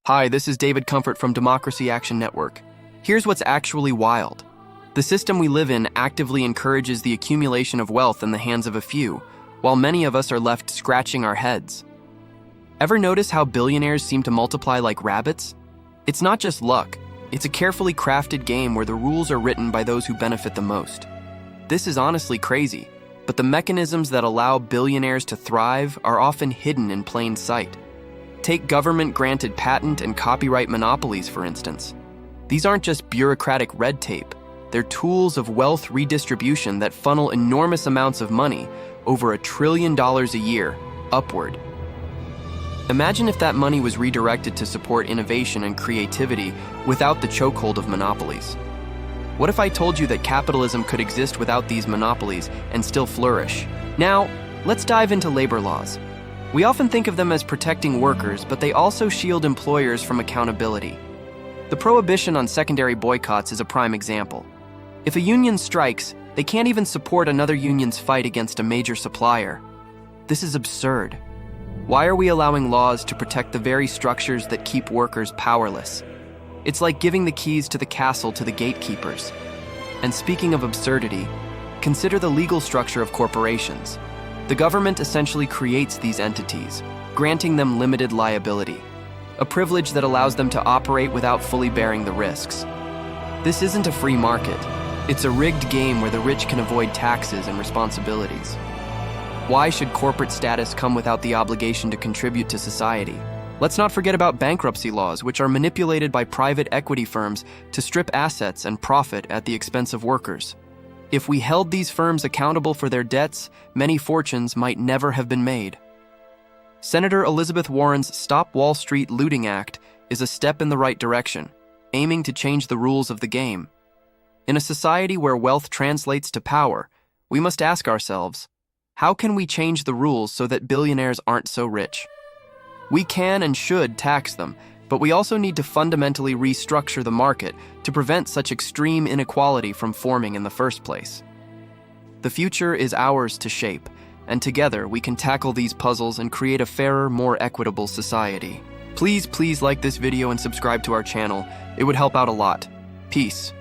Hi, this is David Comfort from Democracy Action Network. Here's what's actually wild. The system we live in actively encourages the accumulation of wealth in the hands of a few, while many of us are left scratching our heads. Ever notice how billionaires seem to multiply like rabbits? It's not just luck, it's a carefully crafted game where the rules are written by those who benefit the most. This is honestly crazy, but the mechanisms that allow billionaires to thrive are often hidden in plain sight. Take government-granted patent and copyright monopolies, for instance. These aren't just bureaucratic red tape. They're tools of wealth redistribution that funnel enormous amounts of money, over $1 trillion a year, upward. Imagine if that money was redirected to support innovation and creativity without the chokehold of monopolies. What if I told you that capitalism could exist without these monopolies and still flourish? Now, let's dive into labor laws. We often think of them as protecting workers, but they also shield employers from accountability. The prohibition on secondary boycotts is a prime example. If a union strikes, they can't even support another union's fight against a major supplier. This is absurd. Why are we allowing laws to protect the very structures that keep workers powerless? It's like giving the keys to the castle to the gatekeepers. And speaking of absurdity, consider the legal structure of corporations. The government essentially creates these entities, granting them limited liability, a privilege that allows them to operate without fully bearing the risks. This isn't a free market. It's a rigged game where the rich can avoid taxes and responsibilities. Why should corporate status come without the obligation to contribute to society? Let's not forget about bankruptcy laws, which are manipulated by private equity firms to strip assets and profit at the expense of workers. If we held these firms accountable for their debts, many fortunes might never have been made. Senator Elizabeth Warren's Stop Wall Street Looting Act is a step in the right direction, aiming to change the rules of the game. In a society where wealth translates to power, we must ask ourselves, how can we change the rules so that billionaires aren't so rich? We can and should tax them, but we also need to fundamentally restructure the market to prevent such extreme inequality from forming in the first place. The future is ours to shape, and together we can tackle these puzzles and create a fairer, more equitable society. Please like this video and subscribe to our channel. It would help out a lot. Peace.